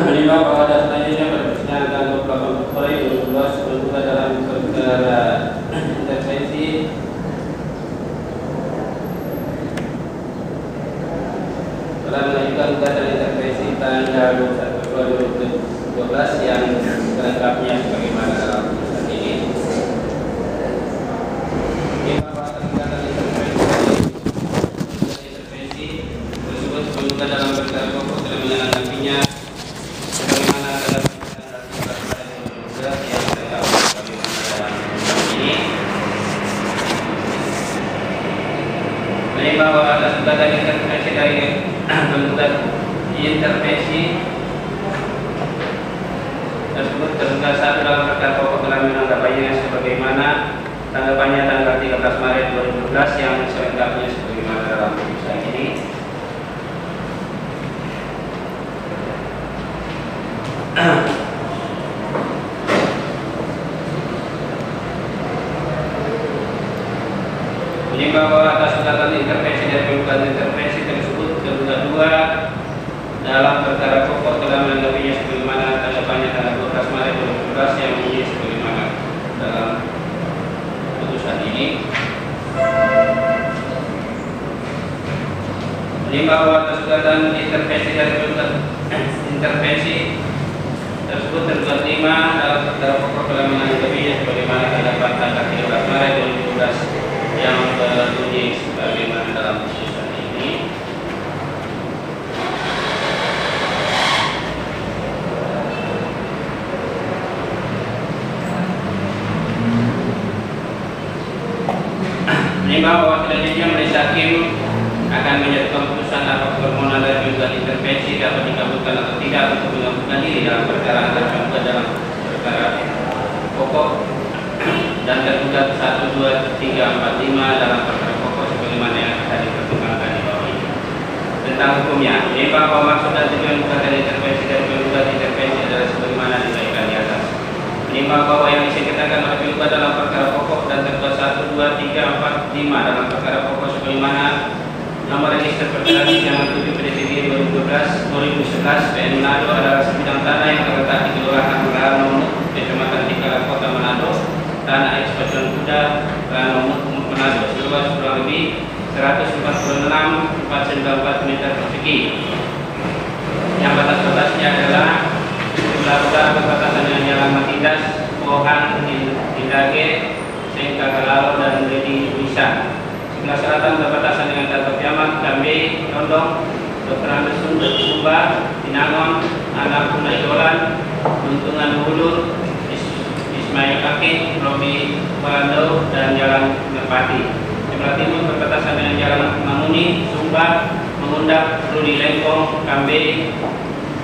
Menimbang bahwa ada selanjutnya pada persidangan tanggal 28 Februari 2012 berbuka dalam perkara intervensi telah mengajukan gugatan intervensi tanggal 21 Februari 2012 yang selengkapnya sebagaimana dalam putusan ini. Menimbang bahwa gugatan intervensi tersebut berbuka dalam perkara pokok telah menanggapinya sebagaimana dalam putusan yang selengkap sebagaimana dalam putusan ini. Menimbang bahwa atas gugatan intervensi dari penggugat intervensi tersebut terbuka satu dalam perkara pokok telah menanggapinya sebagaimana tanggapannya tanggal 13 Maret 2012 yang selengkapnya sebagaimana dalam putusan ini. Menimbang bahwa atas gugatan intervensi dan penggugat intervensi tersebut tergugat dua dalam perkara pokok telah menanggapinya sebagaimana tanggapannya tanggal 12 Maret 2012 yang ini sebagaimana dalam putusan ini. Menimbang bahwa atas gugatan intervensi dan penggugat intervensi tersebut tergugat 5 dalam perkara pokok telah menanggapinya sebagaimana tanggapan tanggal 13 Maret 2012 yang berbunyi sebagaimana dalam putusan ini. Menimbang bahwa selanjutnya majelis hakim akan menjatuhkan putusan apakah permohonan dari penggugat intervensi dapat dikabulkan atau tidak untuk mengajukan diri dalam perkara antara penggugat dalam perkara pokok dan tergugat 1, 2, 3, 4, 5 dalam perkara pokok sebagaimana yang akan dipertimbangkan di bawah ini. Tentang hukumnya, menimbang bahwa maksud dan tujuan gugatan intervensi dan penggugat intervensi adalah sebagaimana dibacakan di atas. Menimbang bahwa yang disengketakan oleh penggugat dalam perkara pokok dan tergugat 1, 2, 3, 4, 5 dalam perkara pokok sebagaimana nomor register perkara nomor 7 PDTG 2011 PN Manado adalah sebidang tanah yang terletak di Kelurahan Ranumut, Kecamatan Tikala, Kota Manado, tanah ekspansi kuda Ranumut, Manado, seluas kurang lebih 146,494 meter persegi. Yang batas-batasnya adalah sebelah utara berbatasan dengan Jalan Matindas, Pohan, Indage, Sengkagalalo, dan Ledi Wisan. Sebelah selatan berbatasan dengan Dato' Kiamat, Kambe, Rondong, Dr. Andes Sumba, Tinangon, Anak Punai Dolan, Tuntungan Hulu, Ismail Kaki, Robi Walando, dan Jalan Merpati. Sebelah timur berbatasan dengan Jalan Mamuni, Sumba, Mengundak, Rudi Lengkong, Kambe,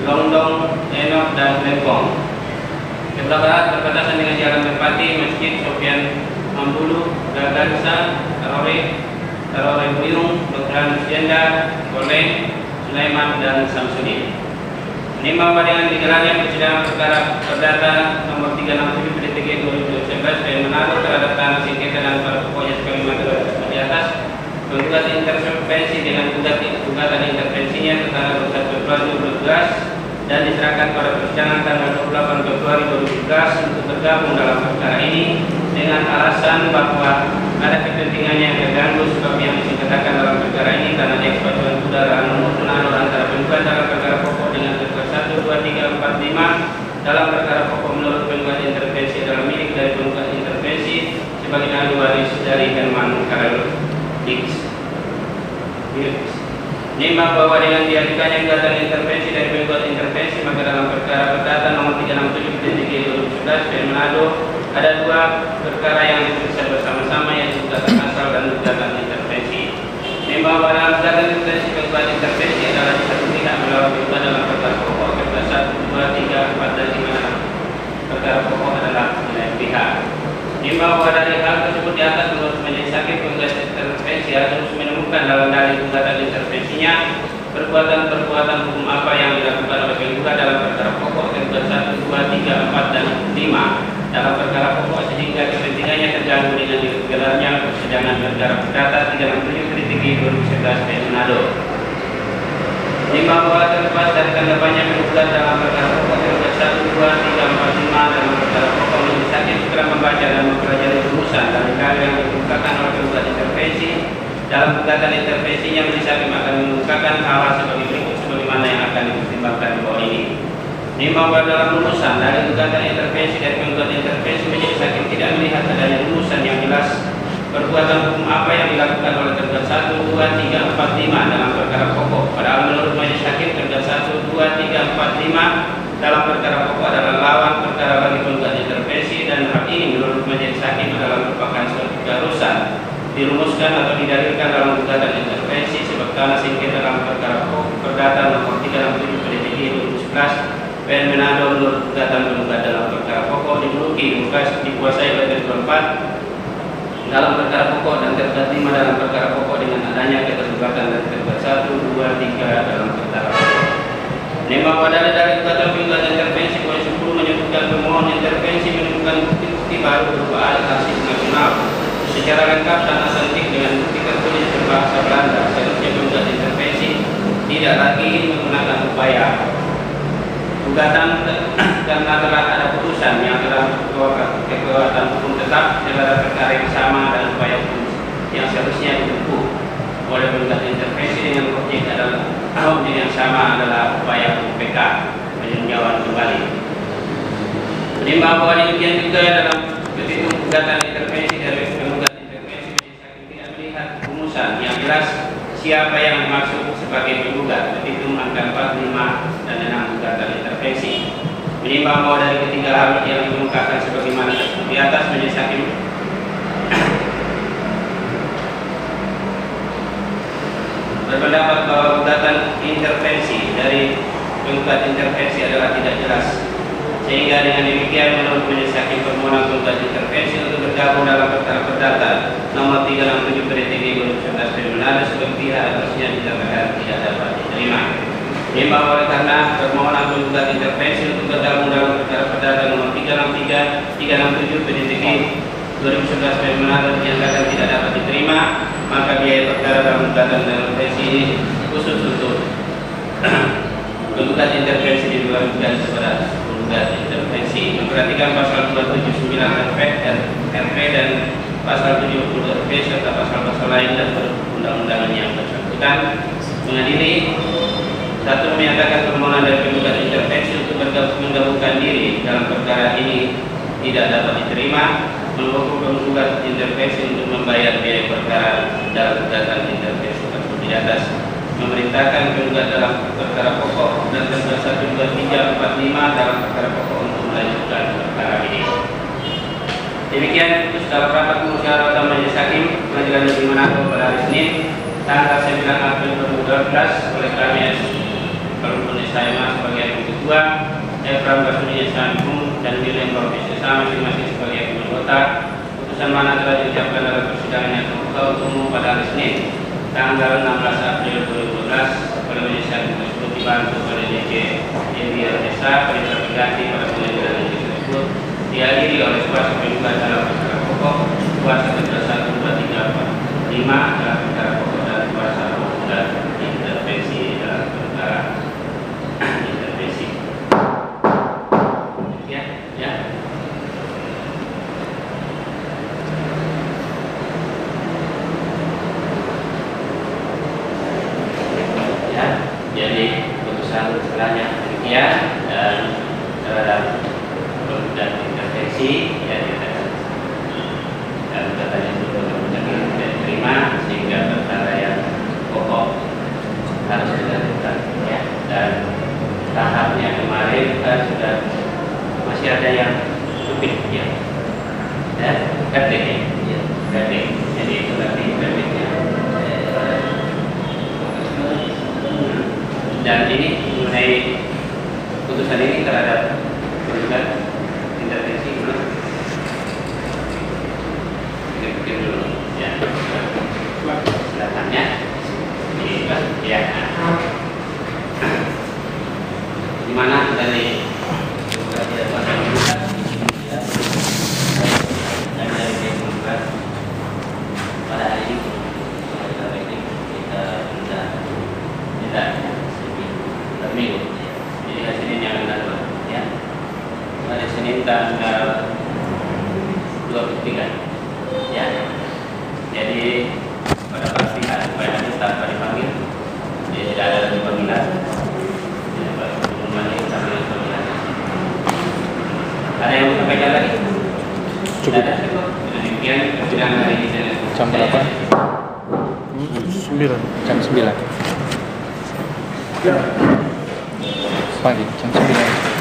Longdong, Enok, dan Lengkong. Sebelah barat berbatasan dengan Jalan Merpati, Masjid Sofian Mambulu, Gagansa, Tarore Buyung, Dr. Jenda, Goleng, Sulaiman, dan Samsudin. Menimbang bahwa dengan digelarnya persidangan perkara perdata nomor 367 PDTG 2011 PN Manado terhadap tanah sengketa dan pada pokoknya sebagaimana di atas, penggugat intervensi dengan gugatan intervensinya tanggal 21 Februari 2012 dan diserahkan pada persidangan tanggal 28 Februari 2012 untuk bergabung dalam perkara ini dengan alasan bahwa ada kepentingan yang terganggu sebab yang disengketakan dalam perkara ini karena ekspansi udara Manado antara penggugat dalam perkara pokok dengan tergugat 1, 2, 3, 4, 5 dalam perkara pokok menurut penggugat intervensi adalah milik dari penggugat intervensi sebagai ahli waris dari Herman Karel Dix. Menimbang bahwa dengan diajukannya gugatan intervensi dari penggugat intervensi maka dalam perkara perdata nomor 367 PDTG 2011 PN Manado ada dua perkara yang diperiksa bersama-sama yaitu gugatan asal dan gugatan intervensi. Menimbang bahwa dalam gugatan intervensi penggugat intervensi adalah di satu pihak melawan penggugat dalam perkara pokok perkara 1, 2, 3, 4, dan 5 dalam perkara pokok adalah lain pihak. Menimbang bahwa dari hal tersebut di atas menurut majelis hakim penggugat intervensi harus menemukan dalam dalil gugatan intervensinya perbuatan-perbuatan hukum apa yang dilakukan oleh penggugat dalam perkara pokok tergugat 1, 2, 3, 4, dan 5 dalam perkara pokok sehingga kepentingannya terganggu dengan digelarnya persidangan perkara perdata 367 PDTG 2011 PN Manado. 5 bahwa terlepas dari tanggapannya penggugat dalam perkara pokok tergugat 1, 2, 3, 4, 5 dalam perkara pokok majelis hakim segera membaca dan mempelajari rumusan dari dalil yang dikemukakan oleh penggugat intervensi. Dalam gugatan intervensinya majelis hakim akan mengemukakan hal sebagai berikut sebagaimana yang akan dipertimbangkan di bawah ini. 5 bahwa dalam rumusan dari gugatan intervensi dari penggugat intervensi majelis hakim tidak melihat adanya rumusan yang jelas perbuatan hukum apa yang dilakukan oleh tergugat 1, 2, 3, 4, 5 dalam perkara pokok. Padahal menurut majelis hakim tergugat 1, 2, 3, 4, 5 dalam perkara pokok adalah lawan perkara bagi penggugat intervensi, dan hal ini menurut majelis hakim adalah merupakan suatu keharusan dirumuskan atau didalilkan dalam gugatan intervensi sebab karena sengketa dalam perkara pokok perdata nomor 367 PDTG 2011 PN Manado menurut gugatan penggugat dalam perkara pokok dimiliki dikuasai oleh tergugat 4 dalam perkara pokok dan tergugat 5 dalam perkara pokok dengan adanya keterlibatan dari tergugat 1, 2, 3 dalam perkara pokok. 5 pada dari gugatan penggugat intervensi poin 10 menyebutkan pemohon intervensi menemukan bukti-bukti baru berupa alat arsip nasional secara lengkap dan autentik dengan bukti tertulis berbahasa Belanda. Seharusnya penggugat intervensi tidak lagi menggunakan upaya gugatan karena telah ada putusan yang telah kekuatan hukum tetap dalam perkara yang sama dan upaya hukum yang seharusnya ditempuh oleh penggugat intervensi dengan objek yang sama adalah upaya hukum PK peninjauan kembali. 5 bahwa demikian juga dalam petitum gugatan intervensi dari penggugat intervensi majelis hakim tidak melihat rumusan yang jelas siapa yang dimaksud sebagai penggugat. Petitum angka 45 dan 6 gugatan intervensi menimbang bahwa dari ketiga hal yang dikemukakan sebagaimana tersebut di atas, majelis hakim berpendapat bahwa gugatan intervensi dari penggugat intervensi adalah tidak jelas, sehingga dengan demikian menurut majelis hakim permohonan penggugat intervensi untuk bergabung dalam perkara perdata nomor 367 PDTG 2011 Manado sebagai pihak atasnya dinyatakan tidak dapat diterima. 5 oleh karena permohonan penggugat intervensi untuk bergabung dalam perkara perdata nomor 363 367 PDTG 2011 Manado dinyatakan tidak dapat diterima, maka biaya perkara dalam gugatan intervensi ini khusus untuk penggugat intervensi diluarkan kepada penggugat intervensi memperhatikan pasal 279 RP dan pasal 70 RP serta pasal-pasal lain dan perundang-undangan yang bersangkutan. Mengadili 1 menyatakan permohonan dari penggugat intervensi untuk menggabungkan diri dalam perkara ini tidak dapat diterima, menghukum penggugat intervensi untuk membayar biaya perkara dalam gugatan intervensi tersebut di atas, memerintahkan penggugat dalam perkara pokok dan tergugat 1, 2, 3, 4, 5 dalam perkara pokok untuk melanjutkan perkara ini. Demikian putus dalam rapat musyawarah majelis hakim pengadilan negeri Manado pada hari Senin tanggal 9 April 2012 oleh kami Kalau saya mas sebagai hakim ketua, Efram Basuni Esamikum dan William Profesor Sama masing-masing sebagai hakim anggota. Putusan mana telah diucapkan dalam persidangan yang terbuka untuk umum pada hari Senin tanggal 16 April 2012 oleh majelis hakim tersebut dibantu oleh DJ India Desa perintah pengganti pada pengadilan negeri tersebut dihadiri oleh kuasa penggugat dalam perkara pokok, kuasa tergugat 1, 2, 3, 4, 5 dalam perkara pokok dan kuasa penggugat intervensi dalam perkara intervensi. Ya. Jadi putusan setelahnya demikian dan terhadap penggugat intervensi ya dan katanya itu tidak diterima sehingga faedah lagi? Cukup. Demikian persidangan hari ini. Jam berapa? 9. Jam 9 pagi, jam 9.